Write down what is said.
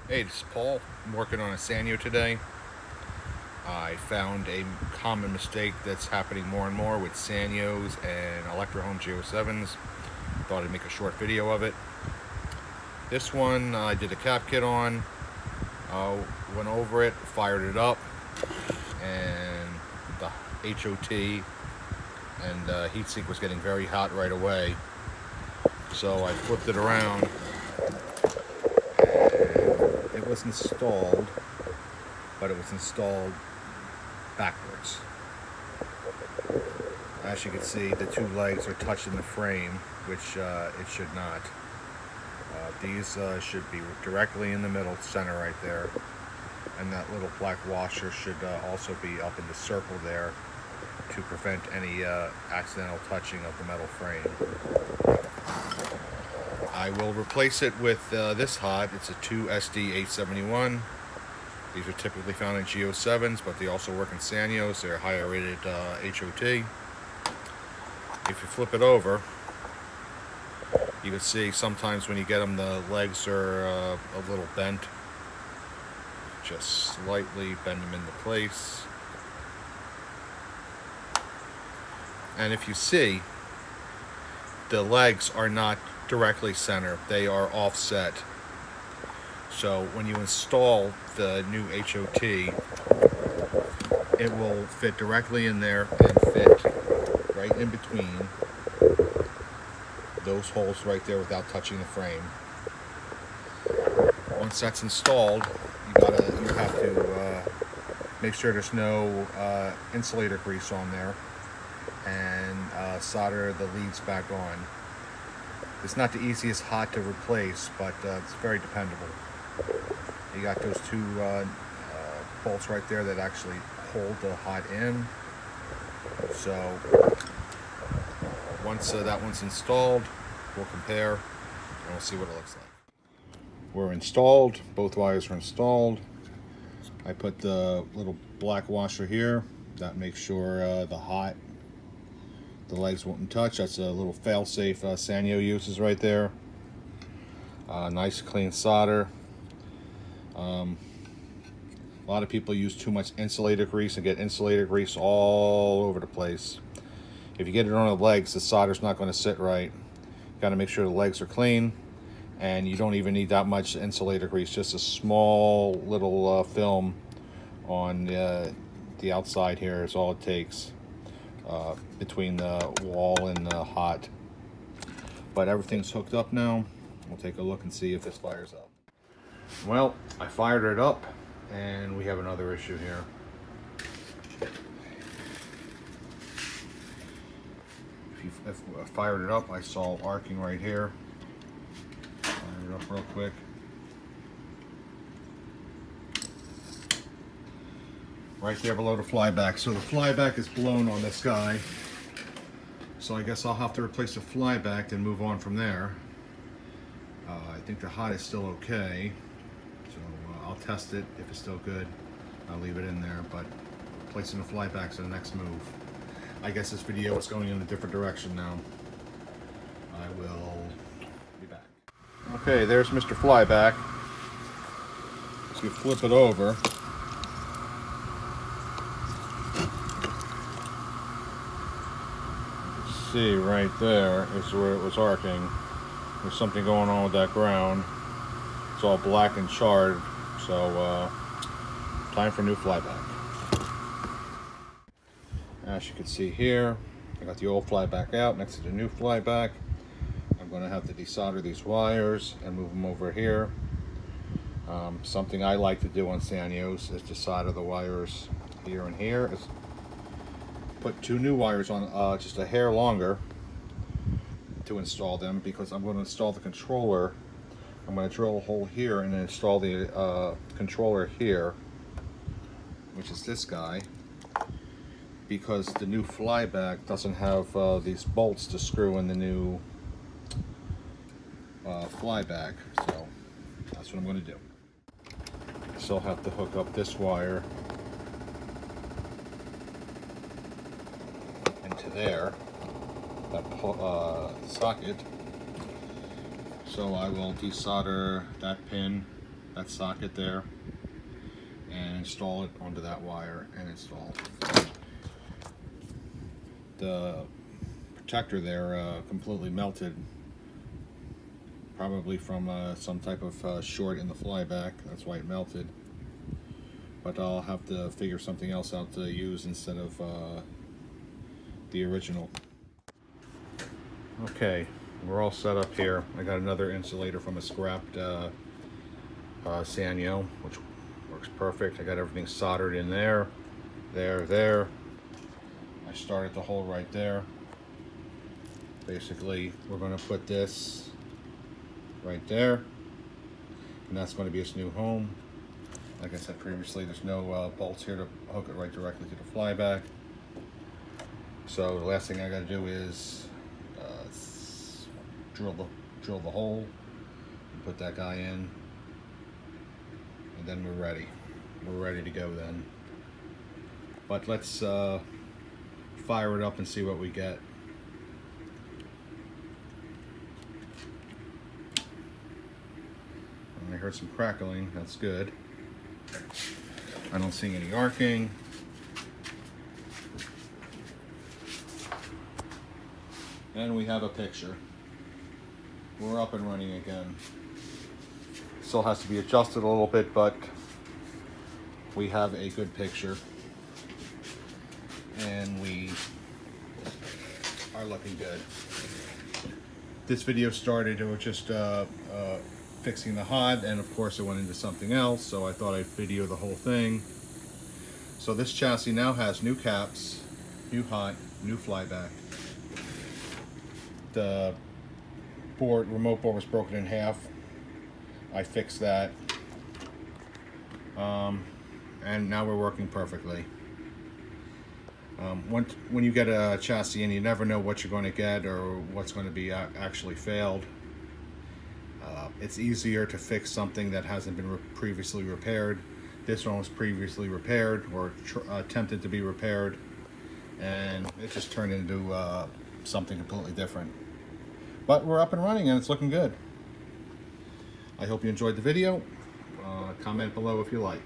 Hey, this is Paul. I'm working on a Sanyo today. I found a common mistake that's happening more and more with Sanyos and Electro Home G07s. Thought I'd make a short video of it. This one I did a cap kit on, went over it, fired it up, and the HOT and heatsink was getting very hot right away. So I flipped it around. It was installed, but it was installed backwards. As you can see, the two legs are touching the frame, which it should not. These should be directly in the middle center right there, and that little black washer should also be up in the circle there to prevent any accidental touching of the metal frame. I will replace it with this hot. It's a 2SD871. These are typically found in G07s, but they also work in Sanyos. They're higher rated HOT. If you flip it over, you can see sometimes when you get them, the legs are a little bent. Just slightly bend them into place. And if you see, the legs are not directly center. They are offset. So when you install the new HOT, it will fit directly in there and fit right in between those holes right there without touching the frame. Once that's installed, you have to make sure there's no insulator grease on there, and solder the leads back on. It's not the easiest hot to replace, but it's very dependable. You got those two bolts right there that actually hold the hot in. So once that one's installed, we'll compare and we'll see what it looks like. We're installed. Both wires are installed. I put the little black washer here. That makes sure the legs won't touch. That's a little fail-safe Sanyo uses right there. Nice clean solder. A lot of people use too much insulator grease and get insulator grease all over the place. If you get it on the legs, the solder's not going to sit right. Got to make sure the legs are clean, and you don't even need that much insulator grease. Just a small little film on the outside here is all it takes between the wall and the hot. But everything's hooked up now. We'll take a look and see if this fires up. Well, I fired it up, and we have another issue here. If I fired it up, I saw arcing right here. Fire it up real quick. Right there below the flyback. So the flyback is blown on this guy. So I guess I'll have to replace the flyback and move on from there. I think the hot is still okay. So I'll test it. If it's still good, I'll leave it in there. But replacing the flyback's the next move. I guess this video is going in a different direction now. I will be back. Okay, there's Mr. Flyback. So you flip it over. See right there is where it was arcing. There's something going on with that ground. It's all black and charred, so time for new flyback. As you can see here, I got the old flyback out next to the new flyback. I'm going to have to desolder these wires and move them over here. Something I like to do on Sanyos is to solder the wires here and here. Put two new wires on, just a hair longer, to install them, because I'm going to install the controller. I'm going to drill a hole here and then install the controller here, which is this guy, because the new flyback doesn't have these bolts to screw in the new flyback. So that's what I'm going to do. So I'll have to hook up this wire into there, that socket. So I will desolder that pin that socket there and install it onto that wire and install. The protector there completely melted, probably from some type of short in the flyback. That's why it melted. But I'll have to figure something else out to use instead of the original. Okay, we're all set up here. I got another insulator from a scrapped Sanyo, which works perfect. I got everything soldered in there, there. I started the hole right there. Basically, we're going to put this right there, and that's going to be its new home. Like I said previously, there's no bolts here to hook it right directly to the flyback. So the last thing I got to do is drill the hole and put that guy in, and then we're ready. We're ready to go then. But let's fire it up and see what we get. And I heard some crackling. That's good. I don't see any arcing. And we have a picture. We're up and running again. Still has to be adjusted a little bit, but we have a good picture. And we are looking good. This video started, it was just fixing the hod, and of course it went into something else, so I thought I'd video the whole thing. So this chassis now has new caps, new hod, new flyback. The remote board was broken in half. I fixed that. And now we're working perfectly. When you get a chassis in, you never know what you're going to get or what's going to be actually failed. It's easier to fix something that hasn't been previously repaired. This one was previously repaired or attempted to be repaired, and it just turned into something completely different. But we're up and running and it's looking good. I hope you enjoyed the video. Comment below if you like.